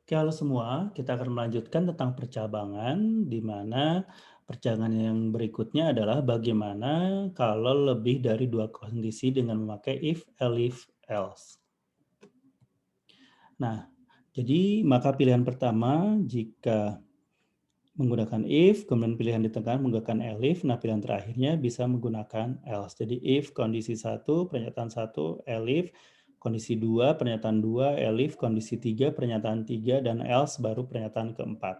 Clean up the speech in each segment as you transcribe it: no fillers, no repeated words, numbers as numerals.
Oke, halo semua. Kita akan melanjutkan tentang percabangan, di mana percabangan yang berikutnya adalah bagaimana kalau lebih dari dua kondisi dengan memakai if, elif, else. Nah, jadi maka pilihan pertama jika menggunakan if, kemudian pilihan di tengah menggunakan elif, nah pilihan terakhirnya bisa menggunakan else. Jadi if kondisi 1, pernyataan 1, elif, kondisi 2, pernyataan 2, elif, kondisi 3, pernyataan 3, dan else baru pernyataan keempat.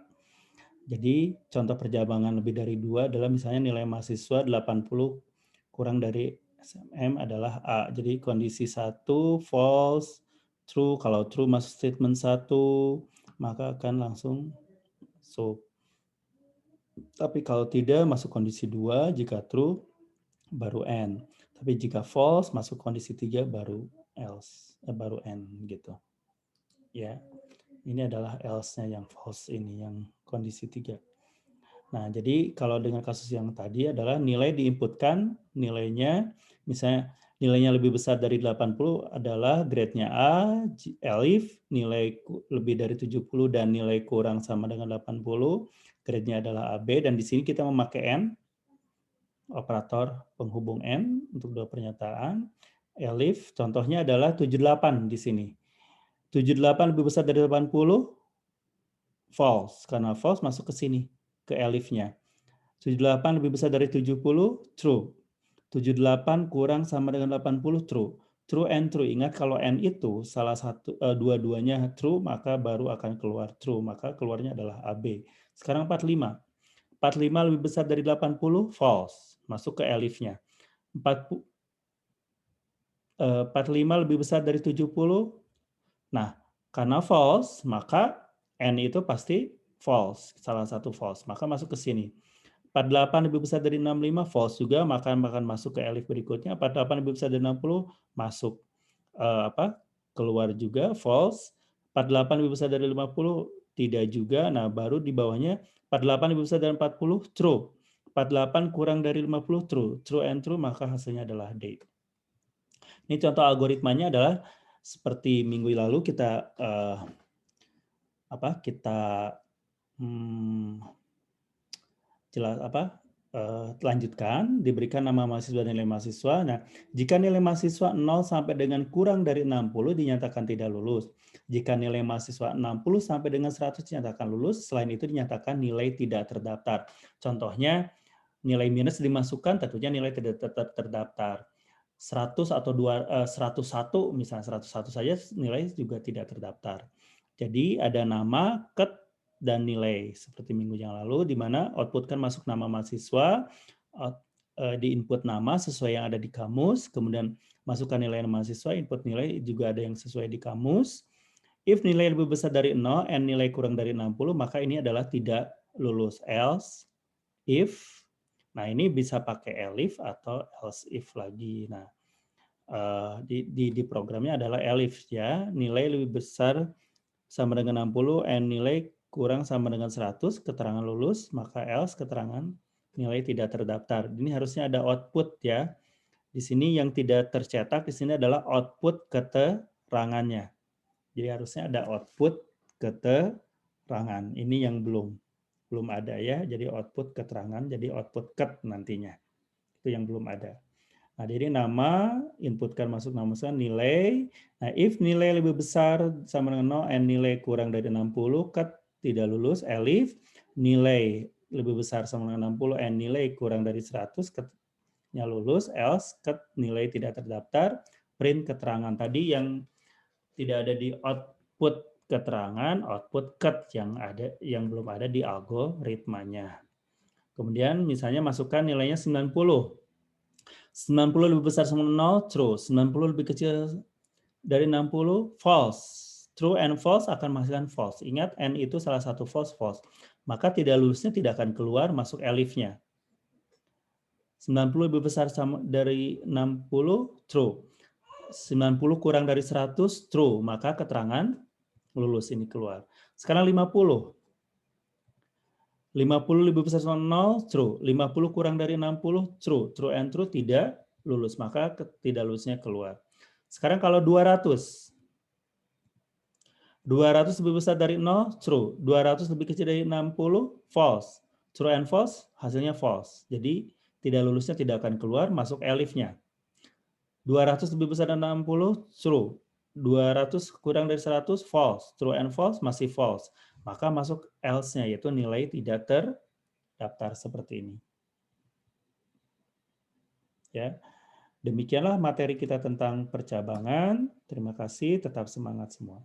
Jadi contoh percabangan lebih dari 2 adalah misalnya nilai mahasiswa 80 kurang dari SMM adalah A. Jadi kondisi 1 false, true. Kalau true masuk statement 1, maka akan langsung so. Tapi kalau tidak masuk kondisi 2, jika true baru N. Tapi jika false masuk kondisi 3 baru else, baru N gitu. Ya. Ini adalah else-nya yang false ini, yang kondisi 3. Nah, jadi kalau dengan kasus yang tadi adalah nilai diinputkan, nilainya misalnya nilainya lebih besar dari 80 adalah grade-nya A, elif, nilai lebih dari 70 dan nilai kurang sama dengan 80, grade-nya adalah AB, dan di sini kita memakai N, operator penghubung N untuk dua pernyataan. Elif, contohnya adalah 78 di sini. 78 lebih besar dari 80, false, karena false masuk ke sini, ke elifnya. 78 lebih besar dari 70, true. 78 kurang sama dengan 80, true. True and true. Ingat kalau n itu salah satu dua-duanya true, maka baru akan keluar true. Maka keluarnya adalah AB. Sekarang 45. 45 lebih besar dari 80, false. Masuk ke elifnya. 45 lebih besar dari 70. Nah, karena false, maka n itu pasti false. Salah satu false. Maka masuk ke sini. 48 lebih besar dari 65, false juga, maka akan masuk ke elif berikutnya. 48 lebih besar dari 60, masuk keluar juga, false. 48 lebih besar dari 50, tidak juga. Nah, baru di bawahnya 48 lebih besar dari 40, true. 48 kurang dari 50, true. True and true, maka hasilnya adalah D. Ini contoh algoritmanya adalah seperti minggu lalu kita lanjutkan, diberikan nama mahasiswa dan nilai mahasiswa. Nah, jika nilai mahasiswa 0 sampai dengan kurang dari 60 dinyatakan tidak lulus. Jika nilai mahasiswa 60 sampai dengan 100 dinyatakan lulus, selain itu dinyatakan nilai tidak terdaftar. Contohnya, nilai minus dimasukkan, tentunya nilai tidak terdaftar. 100 atau 101, misalnya 101 saja nilai juga tidak terdaftar. Jadi ada nama, ket, dan nilai seperti minggu yang lalu, di mana output kan masuk nama mahasiswa, di input nama sesuai yang ada di kamus, kemudian masukkan nilai mahasiswa, input nilai juga ada yang sesuai di kamus. If nilai lebih besar dari 0 and nilai kurang dari 60, maka ini adalah tidak lulus. Else, if, nah ini bisa pakai elif atau else if lagi. Nah, di programnya adalah elif ya, nilai lebih besar sama dengan 60 and nilai kurang sama dengan 100, keterangan lulus, maka else keterangan nilai tidak terdaftar. Ini harusnya ada output ya. Di sini yang tidak tercetak di sini adalah output keterangannya. Jadi harusnya ada output keterangan. Ini yang belum ada ya. Jadi output keterangan, jadi output ket nantinya. Itu yang belum ada. Nah, jadi nama, inputkan masuk nama nilai. Nah, if nilai lebih besar sama dengan 0 and nilai kurang dari 60, cut tidak lulus. Elif, nilai lebih besar sama dengan 60 and nilai kurang dari 100, cut-nya lulus. Else, cut nilai tidak terdaftar. Print keterangan tadi yang tidak ada di output keterangan, output cut yang belum ada di algoritmanya. Kemudian misalnya masukkan nilainya 90. 90 lebih besar sama 0, true. 90 lebih kecil dari 60, false. True and false akan menghasilkan false. Ingat, N itu salah satu false. Maka tidak lulusnya tidak akan keluar masuk elifnya. 90 lebih besar sama dari 60, true. 90 kurang dari 100, true. Maka keterangan lulus ini keluar. Sekarang 50. 50 lebih besar sama 0, true. 50 kurang dari 60, true. True and true tidak lulus, maka tidak lulusnya keluar. Sekarang kalau 200. 200 lebih besar dari 0, true. 200 lebih kecil dari 60, false. True and false, hasilnya false. Jadi tidak lulusnya tidak akan keluar, masuk elif-nya. 200 lebih besar dari 60, true. 200 kurang dari 100, false. True and false, masih false. Maka masuk else-nya, yaitu nilai tidak terdaftar seperti ini. Ya, demikianlah materi kita tentang percabangan. Terima kasih, tetap semangat semua.